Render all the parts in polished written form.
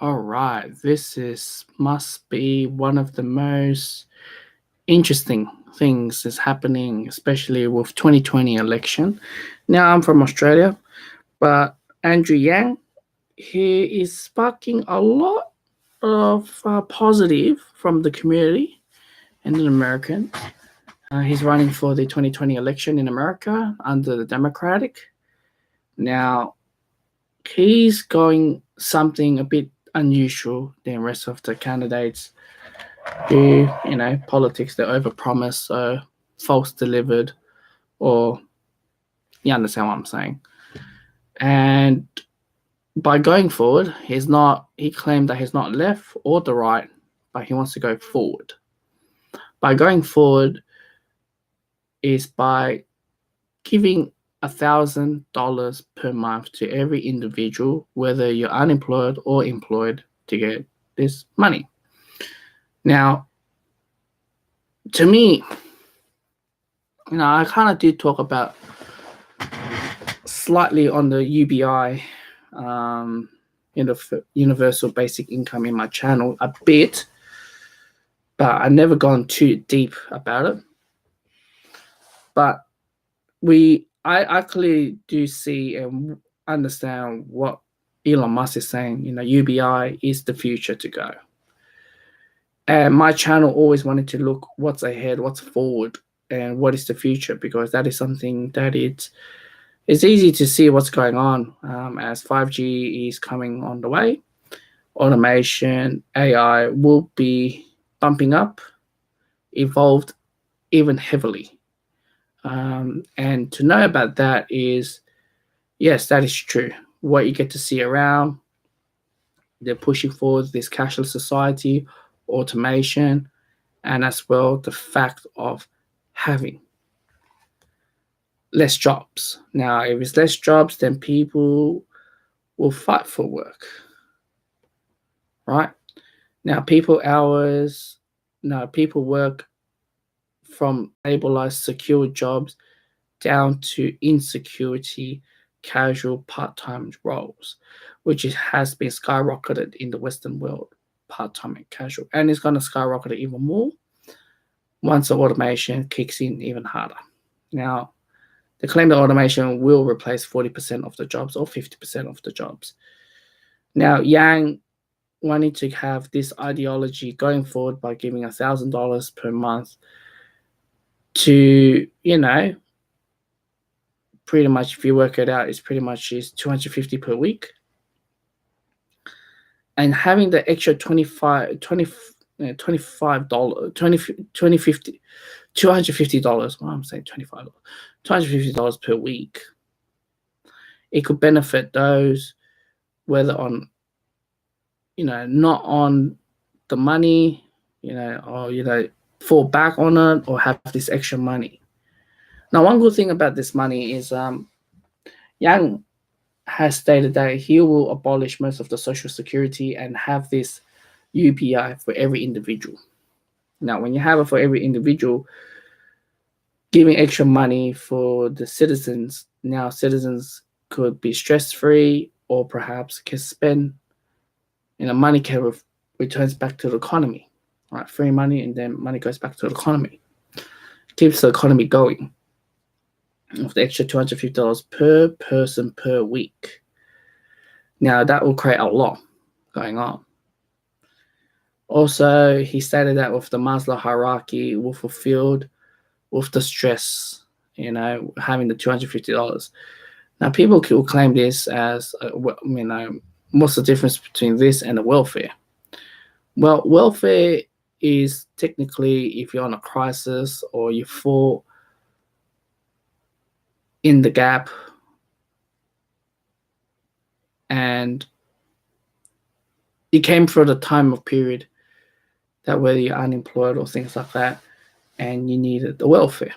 All right, must be one of the most interesting things that's happening, especially with 2020 election. Now I'm from Australia, but Andrew Yang, he is sparking a lot of positive from the community and the Americans. He's running for the 2020 election in America under the Democratic. Now he's going something a bit unusual than the rest of the candidates who, politics, they overpromise, so false delivered, or you understand what I'm saying. And by going forward, he claimed that he's not left or the right, but he wants to go forward. By going forward is by giving $1,000 per month to every individual, whether you're unemployed or employed, to get this money. Now, to me, I kind of did talk about slightly on the UBI, universal basic income in my channel a bit, but I never gone too deep about it. But I actually do see and understand what Elon Musk is saying. UBI is the future to go. And my channel always wanted to look what's ahead, what's forward, and what is the future, because that is something that it's easy to see what's going on as 5G is coming on the way. Automation, AI will be bumping up, evolved even heavily. And to know about that is, yes, that is true. What you get to see around, they're pushing forward this cashless society, automation, and as well the fact of having less jobs. Now, if it's less jobs, then people will fight for work, right? Now, people work from stabilized, secure jobs down to insecurity, casual, part-time roles, which has been skyrocketed in the Western world, part-time and casual, and it's going to skyrocket even more once the automation kicks in even harder. Now, they claim that automation will replace 40% of the jobs or 50% of the jobs. Now, Yang wanting to have this ideology going forward by giving $1,000 per month to, pretty much, if you work it out, it's pretty much is $250 per week. And having the extra $250, well, I'm saying $250 per week. It could benefit those, whether on, not on the money, or, fall back on it or have this extra money. Now, one good thing about this money is Yang has stated that he will abolish most of the social security and have this UBI for every individual. Now, when you have it for every individual, giving extra money for the citizens, now citizens could be stress-free or perhaps can spend, money can returns back to the economy, right? Free money, and then money goes back to the economy. Keeps the economy going. With the extra $250 per person per week. Now, that will create a lot going on. Also, he stated that with the Maslow hierarchy will fulfilled with the stress, having the $250. Now, people will claim this as, what's the difference between this and the welfare? Well, welfare is technically if you're on a crisis or you fall in the gap and you came through the time of period that whether you're unemployed or things like that and you needed the welfare.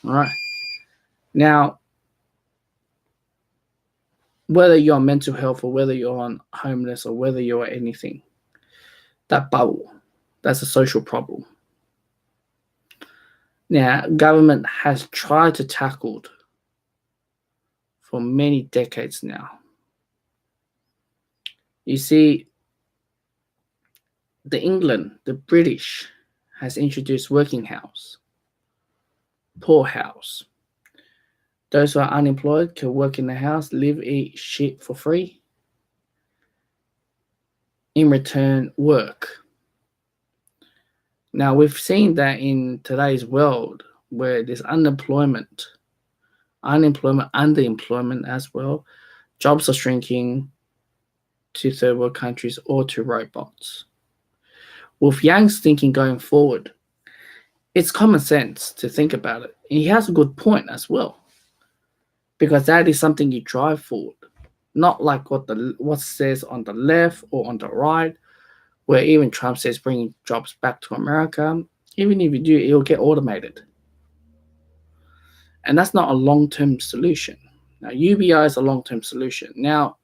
All right. Now, whether you're on mental health or whether you're on homeless or whether you're anything, that bubble, that's a social problem. Now, government has tried to tackle it for many decades now. You see, The England, the British, has introduced working house, poor house. Those who are unemployed can work in the house, live, eat shit for free. In return, work. Now, we've seen that in today's world where there's unemployment, underemployment as well. Jobs are shrinking to third world countries or to robots. With Yang's thinking going forward, it's common sense to think about it. He has a good point as well, because that is something you drive forward, not like what says on the left or on the right, where even Trump says bringing jobs back to America. Even if you do, it'll get automated, and that's not a long-term solution. Now, UBI is a long-term solution. Now,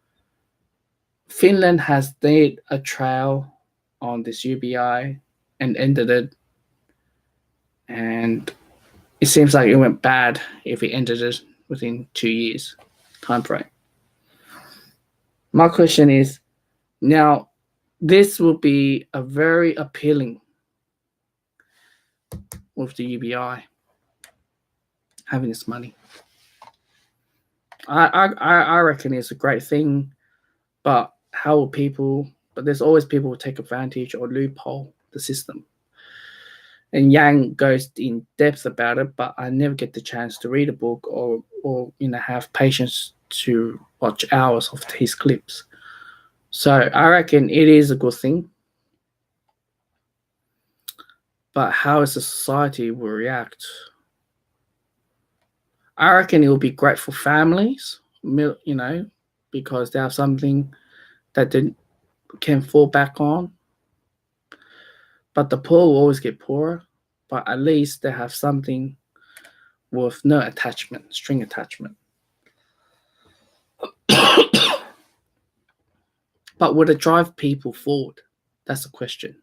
Finland has made a trial on this UBI and ended it, and it seems like it went bad if it ended it within 2 years time frame. My question is, now this will be a very appealing with the UBI having this money. I reckon it's a great thing, but how will people? But there's always people who take advantage or loophole the system. And Yang goes in depth about it, but I never get the chance to read a book or have patience to watch hours of his clips. So I reckon it is a good thing. But how is the society will react? I reckon it will be great for families, because they have something that they can fall back on. But the poor will always get poorer, but at least they have something with no attachment, string attachment. But would it drive people forward? That's the question.